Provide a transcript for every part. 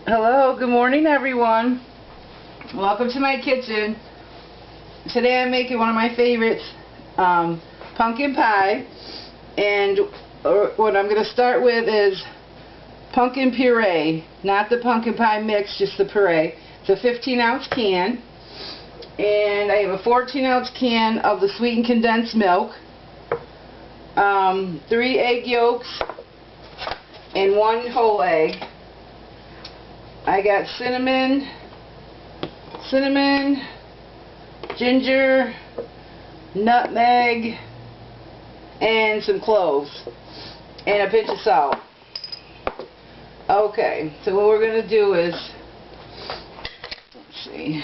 Hello, good morning everyone. Welcome to my kitchen. Today I'm making one of my favorites, pumpkin pie. And what I'm going to start with is pumpkin puree. Not the pumpkin pie mix, just the puree. It's a 15-ounce can. And I have a 14-ounce can of the sweetened condensed milk. 3 egg yolks and 1 whole egg. I got cinnamon, ginger, nutmeg, and some cloves, and a pinch of salt. Okay, so what we're going to do is, let's see,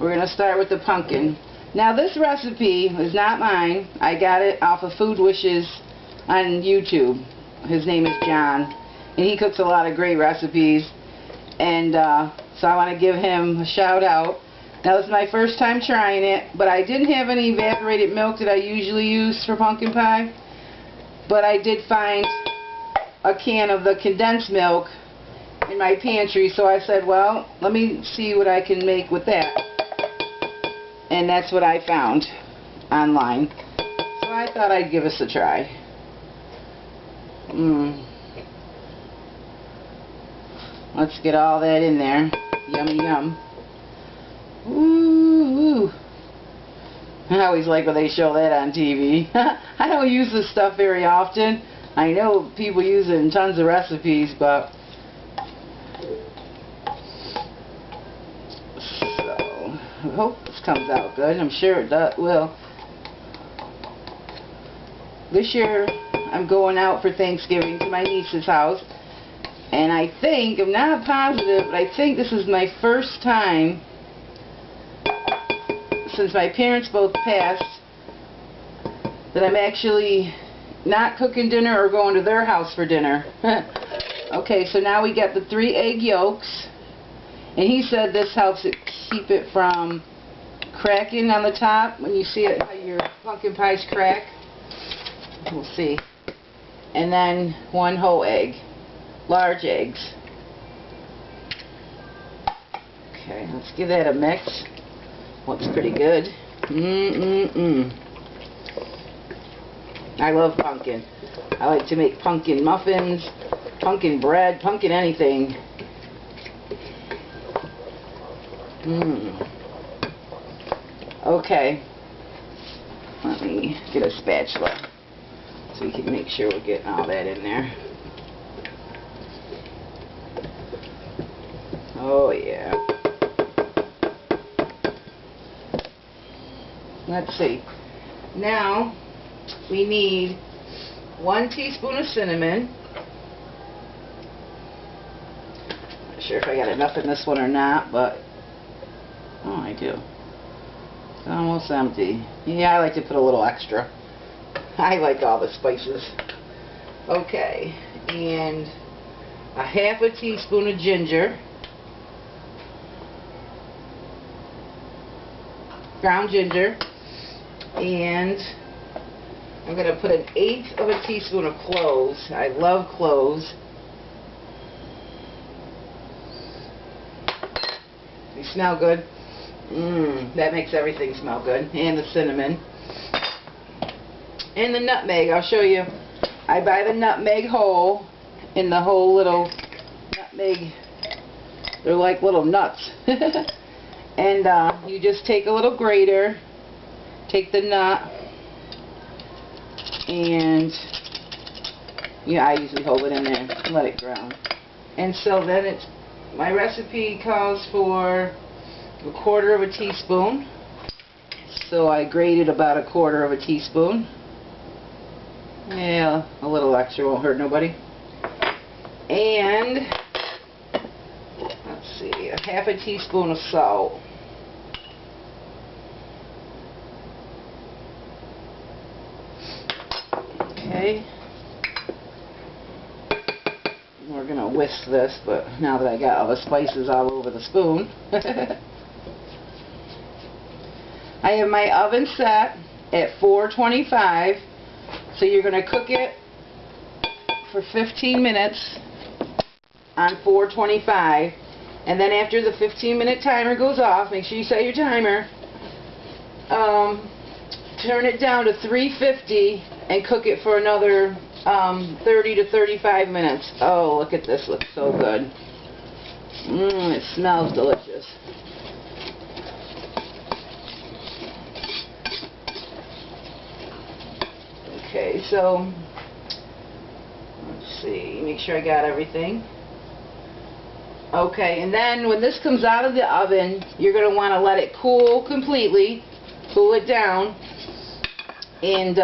we're going to start with the pumpkin. Now this recipe is not mine. I got it off of Food Wishes on YouTube. His name is John. And he cooks a lot of great recipes, and so I want to give him a shout out. Now this is my first time trying it, but I didn't have any evaporated milk that I usually use for pumpkin pie, but I did find a can of the condensed milk in my pantry, so I said, well, let me see what I can make with that, and that's what I found online, so I thought I'd give us a try. Let's get all that in there. Yummy yum. Ooh. I always like when they show that on TV. I don't use this stuff very often. I know people use it in tons of recipes, but so I hope this comes out good. I'm sure it will. This year I'm going out for Thanksgiving to my niece's house. And I think, I'm not positive, but I think this is my first time since my parents both passed that I'm actually not cooking dinner or going to their house for dinner. Okay, so now we got the 3 egg yolks. And he said this helps it keep it from cracking on the top. When you see it, how your pumpkin pies crack. We'll see. And then 1 whole egg. Large eggs. Okay, let's give that a mix. Looks pretty good. I love pumpkin. I like to make pumpkin muffins, pumpkin bread, pumpkin anything. Okay. Let me get a spatula so we can make sure we're getting all that in there. Oh yeah. Let's see. Now we need 1 teaspoon of cinnamon. Not sure if I got enough in this one or not, but oh, I do. It's almost empty. Yeah, I like to put a little extra. I like all the spices. Okay, and a 1/2 teaspoon of ginger. Ground ginger, and I'm going to put 1/8 teaspoon of cloves. I love cloves. They smell good. That makes everything smell good. And the cinnamon. And the nutmeg. I'll show you. I buy the nutmeg whole, in the whole little nutmeg. They're like little nuts. And you just take a little grater, take the nut, and I usually hold it in there and let it ground. And so then my recipe calls for 1/4 teaspoon. So I grated about 1/4 teaspoon. Yeah, a little extra won't hurt nobody. And let's see, 1/2 teaspoon of salt. Okay. We're going to whisk this, but now that I got all the spices all over the spoon. I have my oven set at 425, so you're going to cook it for 15 minutes. on 425, and then after the 15-minute timer goes off, make sure you set your timer, turn it down to 350 and cook it for another 30 to 35 minutes. Oh, look at this, looks so good. It smells delicious. Okay, so let's see, make sure I got everything. Okay, and then when this comes out of the oven, you're going to want to let it cool completely, cool it down, and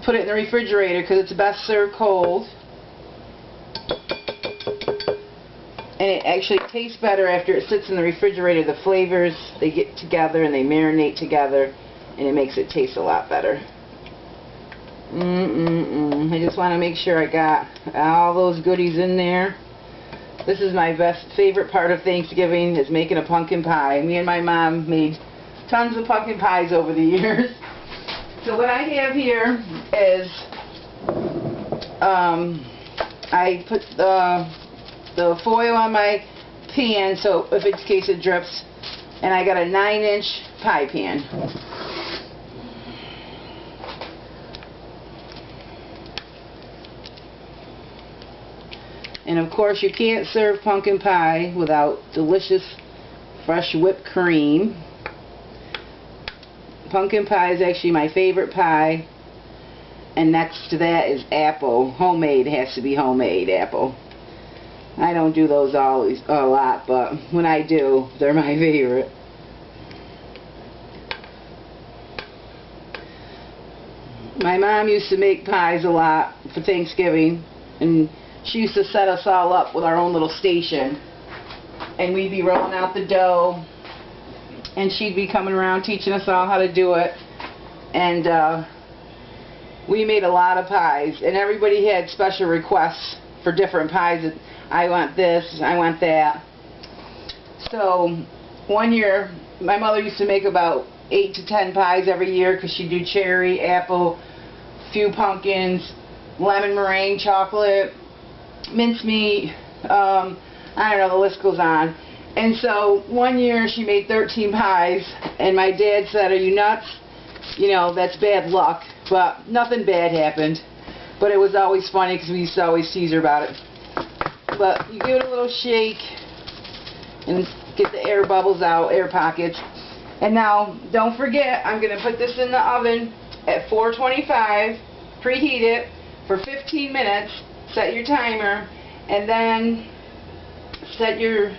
put it in the refrigerator because it's best served cold. And it actually tastes better after it sits in the refrigerator. The flavors, they get together and they marinate together, and it makes it taste a lot better. I just want to make sure I got all those goodies in there. This is my favorite part of Thanksgiving, is making a pumpkin pie. Me and my mom made tons of pumpkin pies over the years. So what I have here is I put the foil on my pan, so if in case it drips, and I got a 9-inch pie pan. And of course you can't serve pumpkin pie without delicious fresh whipped cream. Pumpkin pie is actually my favorite pie, and next to that is apple. Homemade, has to be homemade apple. I don't do those always a lot, but when I do, they're my favorite. My mom used to make pies a lot for Thanksgiving, and she used to set us all up with our own little station, and we'd be rolling out the dough, and she'd be coming around teaching us all how to do it, and we made a lot of pies, and everybody had special requests for different pies. I want this, I want that. So one year my mother used to make about 8 to 10 pies every year, because she'd do cherry, apple, few pumpkins, lemon meringue, chocolate, mincemeat, I don't know, the list goes on. And so one year she made 13 pies, and my dad said, "Are you nuts? You know, that's bad luck." But nothing bad happened. But it was always funny because we used to always tease her about it. But you give it a little shake and get the air bubbles out, air pockets. And now, don't forget, I'm going to put this in the oven at 425, preheat it for 15 minutes, set your timer, and then set your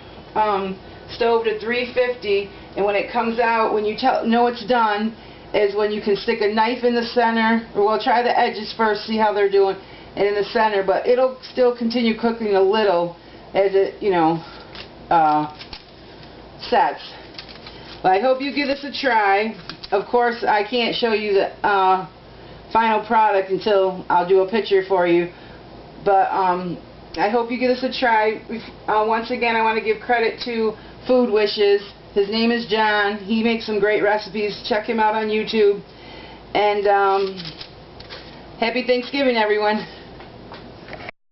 stove to 350, and when it comes out, when you know it's done, is when you can stick a knife in the center, or we'll try the edges first, see how they're doing, and in the center, but it'll still continue cooking a little as it, you know, sets. But I hope you give this a try. Of course, I can't show you the final product until I'll do a picture for you, but I hope you give this a try. Once again, I want to give credit to Food Wishes. His name is John. He makes some great recipes. Check him out on YouTube. And happy Thanksgiving, everyone.